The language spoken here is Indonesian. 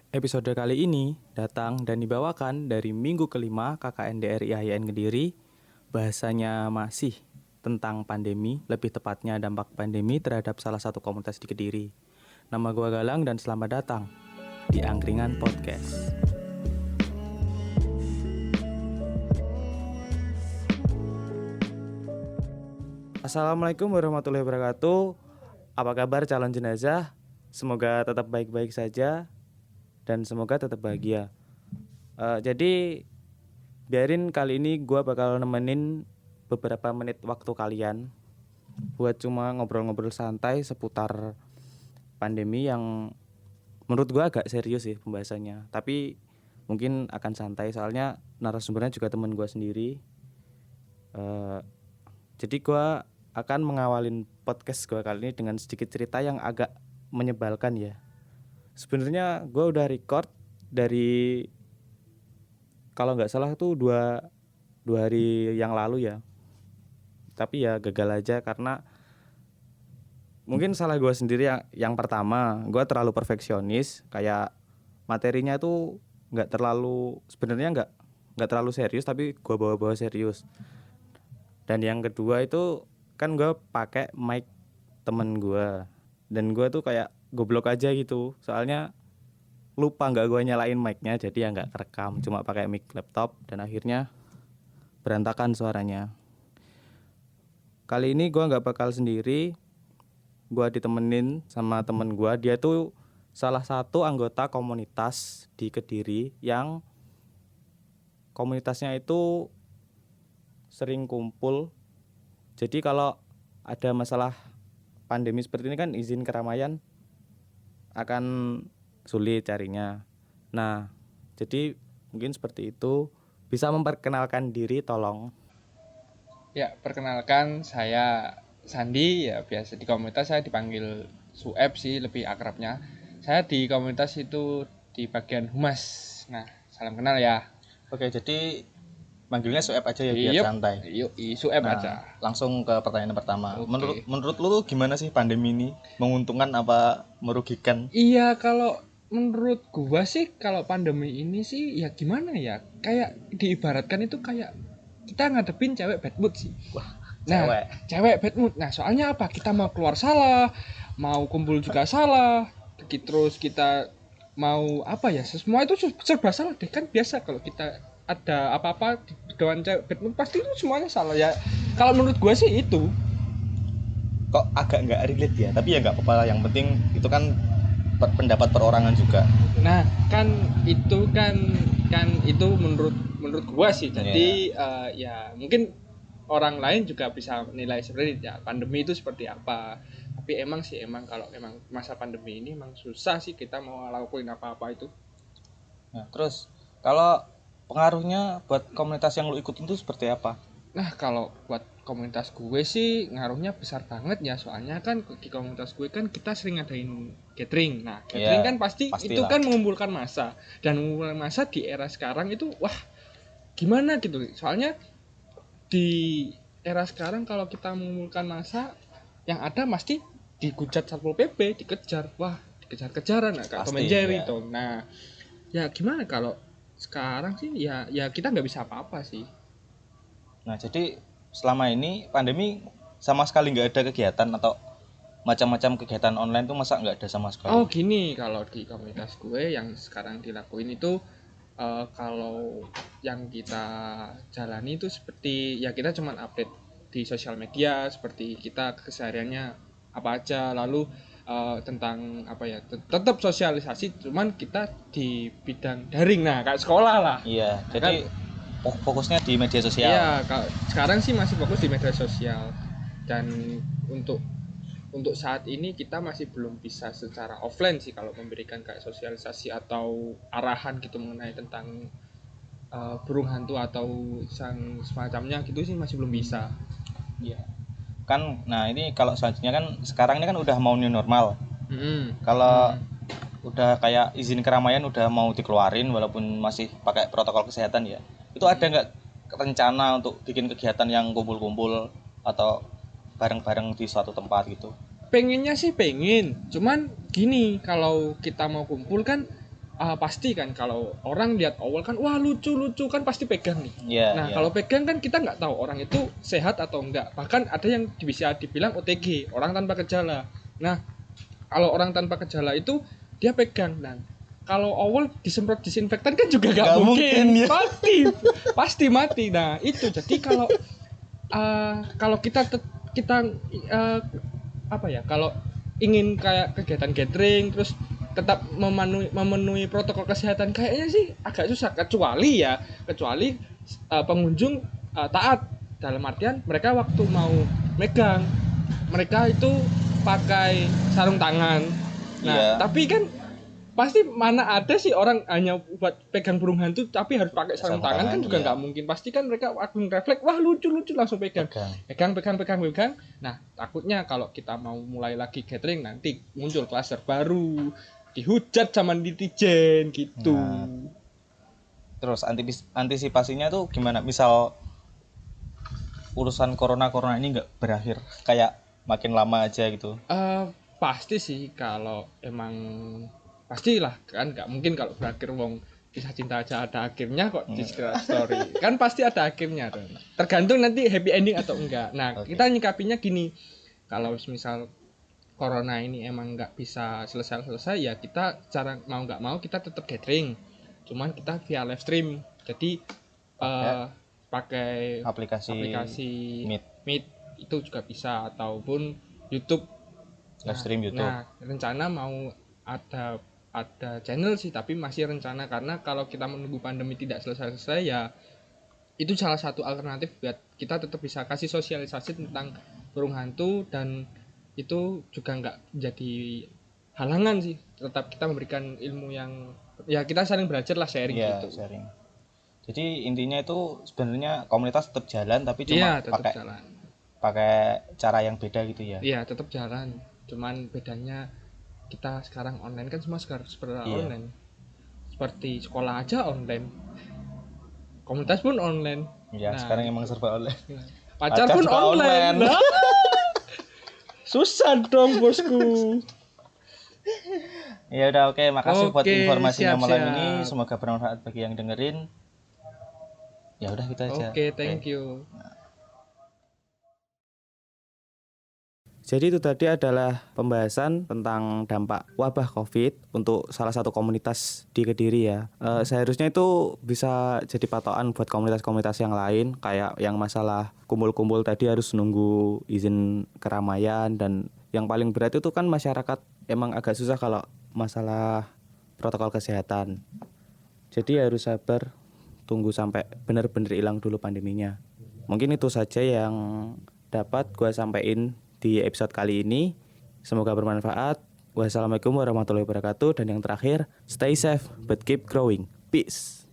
Episode kali ini datang dan dibawakan dari minggu kelima KKN DRI IAIN Kediri. Bahasanya masih tentang pandemi, lebih tepatnya dampak pandemi terhadap salah satu komunitas di Kediri. Nama gua Galang dan selamat datang di Angkringan Podcast. Assalamualaikum warahmatullahi wabarakatuh. Apa kabar calon jenazah? Semoga tetap baik-baik saja dan semoga tetap bahagia. Jadi biarin kali ini gue bakal nemenin beberapa menit waktu kalian buat cuma ngobrol-ngobrol santai seputar pandemi yang menurut gue agak serius sih pembahasannya. Tapi mungkin akan santai soalnya narasumbernya juga temen gue sendiri. Jadi gue akan mengawalin podcast gue kali ini dengan sedikit cerita yang agak menyebalkan ya. Sebenarnya gue udah record dari kalau nggak salah tuh dua hari yang lalu ya. Tapi ya gagal aja karena mungkin salah gue sendiri yang pertama, gue terlalu perfeksionis, kayak materinya tuh sebenarnya nggak terlalu serius tapi gue bawa serius. Dan yang kedua itu kan gue pakai mic temen gue dan gue tuh kayak goblok aja gitu, soalnya lupa nggak gue nyalain mic-nya, jadi ya nggak kerekam, cuma pakai mic laptop dan akhirnya berantakan suaranya. Kali ini gue nggak bakal sendiri, gue ditemenin sama temen gue. Dia tuh salah satu anggota komunitas di Kediri yang komunitasnya itu sering kumpul. Jadi kalau ada masalah pandemi seperti ini kan izin keramaian akan sulit carinya. Nah, jadi mungkin seperti itu. Bisa memperkenalkan diri tolong? Ya, perkenalkan saya Sandi, ya biasa di komunitas saya dipanggil Sueb sih lebih akrabnya. Saya di komunitas itu di bagian humas. Nah, salam kenal ya. Oke, jadi manggilnya Sueb aja ya biar santai. Yuk, Sueb Nah, aja. langsung ke pertanyaan pertama. Oke. Menurut lu tuh gimana sih pandemi ini? Menguntungkan apa merugikan? Iya, kalau menurut gua sih kalau pandemi ini sih ya gimana ya? Kayak diibaratkan itu kayak kita ngadepin cewek bad mood sih. Wah, Nah, cewek bad mood. Nah, soalnya apa? Kita mau keluar salah, mau kumpul juga salah. Terus kita mau apa ya? Semua itu serba salah deh. Kan biasa kalau kita ada apa-apa di dewan cewek bad mood pasti itu semuanya salah ya. Kalau menurut gue sih itu. Kok agak nggak relate ya? Tapi ya nggak apa-apa. Yang penting itu kan pendapat perorangan juga. Nah, kan itu menurut gua sih. Jadi ya mungkin orang lain juga bisa menilai sebenarnya ya, pandemi itu seperti apa. Tapi emang kalau emang masa pandemi ini emang susah sih kita mau ngelakuin apa-apa itu. Nah, terus kalau pengaruhnya buat komunitas yang lu ikutin itu seperti apa? Nah, kalau buat komunitas gue sih ngaruhnya besar banget ya. Soalnya kan di komunitas gue kan kita sering ngadain gathering. Nah, gathering kan pasti pastilah. itu kan mengumpulkan massa. Dan mengumpulkan massa di era sekarang itu wah gimana gitu. Soalnya di era sekarang kalau kita mengumpulkan massa yang ada pasti dihujat Satpol PP, dikejar. Wah, dikejar-kejaran kayak Tom and Jerry tuh. Nah, ya gimana kalau sekarang sih ya kita nggak bisa apa-apa sih. Nah, jadi selama ini pandemi sama sekali nggak ada kegiatan atau macam-macam kegiatan online tuh masa nggak ada sama sekali? Oh gini, kalau di komunitas gue yang sekarang dilakuin itu kalau yang kita jalani itu seperti ya kita cuman update di sosial media seperti kita kesehariannya apa aja, lalu tentang apa ya tetap sosialisasi cuman kita di bidang daring, nah kayak sekolah lah. Iya, Nah, jadi fokusnya di media sosial. Iya, sekarang sih masih fokus di media sosial dan untuk saat ini kita masih belum bisa secara offline sih kalau memberikan kayak sosialisasi atau arahan gitu mengenai tentang burung hantu atau semacamnya gitu sih masih belum bisa. Iya. Kan, nah ini kalau selanjutnya kan sekarang ini kan udah mau new normal. Kalau udah kayak izin keramaian udah mau dikeluarin walaupun masih pakai protokol kesehatan ya. Itu ada nggak rencana untuk bikin kegiatan yang kumpul-kumpul atau bareng-bareng di suatu tempat gitu? Pengennya sih pengen, cuman gini kalau kita mau kumpul kan pasti kan kalau orang lihat awal kan wah lucu kan pasti pegang nih. Nah Iya. kalau pegang kan kita nggak tahu orang itu sehat atau enggak. Bahkan ada yang bisa dibilang OTG, orang tanpa gejala. Nah kalau orang tanpa gejala itu dia pegang. Dan kalau awal disemprot disinfektan kan juga nggak mungkin. Ya. Pasti mati. Nah itu jadi kalau kita kalau ingin kayak kegiatan gathering terus tetap memenuhi protokol kesehatan kayaknya sih agak susah kecuali pengunjung taat dalam artian mereka waktu mau megang mereka itu pakai sarung tangan. Nah, tapi kan pasti mana ada sih orang hanya buat pegang burung hantu tapi harus pakai sarung tangan kan juga nggak mungkin. Pasti kan mereka akan refleks wah lucu langsung pegang. Nah takutnya kalau kita mau mulai lagi gathering nanti muncul klaster baru dihujat sama netizen gitu. Nah, terus antisipasinya tuh gimana? Misal urusan corona ini nggak berakhir kayak makin lama aja gitu. Pasti sih kalau emang pastilah kan nggak mungkin kalau berakhir wong kisah cinta aja ada akhirnya kok di story kan pasti ada akhirnya tuh. Tergantung nanti happy ending atau enggak. Nah kita nyikapinya gini, kalau misal corona ini emang nggak bisa selesai ya kita cara mau nggak mau kita tetap gathering, cuman kita via live stream. Jadi pakai aplikasi Meet itu juga bisa ataupun YouTube. Live stream YouTube. Nah rencana mau ada channel sih tapi masih rencana karena kalau kita menunggu pandemi tidak selesai ya itu salah satu alternatif buat kita tetap bisa kasih sosialisasi tentang burung hantu dan itu juga nggak jadi halangan sih, tetap kita memberikan ilmu yang ya kita saling belajar lah sharing gitu. Sharing. Jadi intinya itu sebenarnya komunitas tetap jalan tapi cuma pakai cara yang beda gitu ya. Iya tetap jalan, cuman bedanya kita sekarang online kan semua seperti online, seperti sekolah aja online, komunitas pun online. Iya sekarang emang serba online. Pacar pun online. Susah dong bosku. Ya udah oke, makasih buat informasinya malam ini. Semoga bermanfaat bagi yang dengerin. Ya udah gitu aja. Oke, thank you. Jadi itu tadi adalah pembahasan tentang dampak wabah COVID untuk salah satu komunitas di Kediri ya. Seharusnya itu bisa jadi patokan buat komunitas-komunitas yang lain, kayak yang masalah kumpul-kumpul tadi harus nunggu izin keramaian, dan yang paling berat itu kan masyarakat emang agak susah kalau masalah protokol kesehatan. Jadi harus sabar, tunggu sampai benar-benar hilang dulu pandeminya. Mungkin itu saja yang dapat gue sampaikan di episode kali ini. Semoga bermanfaat. Wassalamualaikum warahmatullahi wabarakatuh. Dan yang terakhir, stay safe but keep growing. Peace.